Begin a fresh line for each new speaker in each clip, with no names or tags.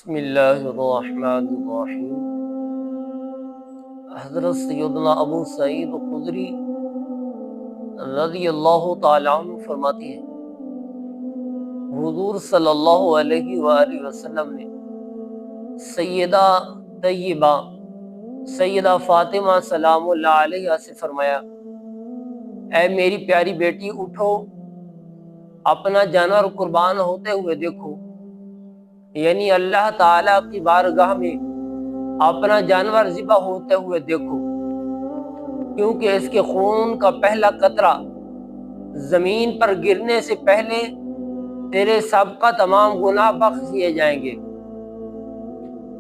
بسم اللہ الرحمن الرحیم۔ حضرت سیدنا ابو سعید خدری رضی اللہ تعالیٰ عنہ فرماتی ہیں، حضور صلی اللہ علیہ وآلہ وسلم نے سیدہ طیبہ سیدہ فاطمہ سلام اللہ علیہا سے فرمایا، اے میری پیاری بیٹی، اٹھو، اپنا جانور قربان ہوتے ہوئے دیکھو، یعنی اللہ تعالیٰ کی بارگاہ میں اپنا جانور ذبح ہوتے ہوئے دیکھو، کیونکہ اس کے خون کا پہلا قطرہ زمین پر گرنے سے پہلے تیرے سابقہ تمام گناہ بخش دیے جائیں گے۔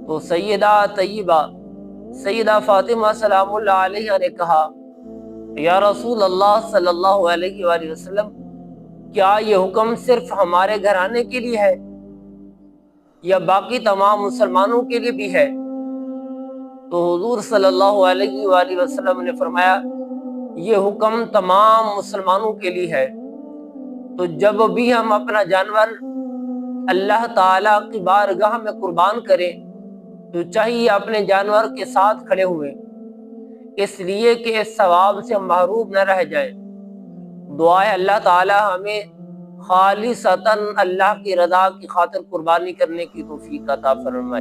تو سیدہ طیبہ سیدہ فاطمہ سلام اللہ علیہ نے کہا، یا رسول اللہ صلی اللہ علیہ وآلہ وسلم، کیا یہ حکم صرف ہمارے گھرانے کے لیے ہے یا باقی تمام مسلمانوں کے لیے بھی ہے؟ تو حضور صلی اللہ علیہ وآلہ وسلم نے فرمایا، یہ حکم تمام مسلمانوں کے لیے ہے۔ تو جب بھی ہم اپنا جانور اللہ تعالیٰ کی بارگاہ میں قربان کریں تو چاہیے اپنے جانور کے ساتھ کھڑے ہوئے، اس لیے کہ اس ثواب سے ہم محروم نہ رہ جائیں۔ دعا ہے اللہ تعالیٰ ہمیں خالصتاً اللہ کی رضا کی خاطر قربانی کرنے کی توفیق عطا فرمائے۔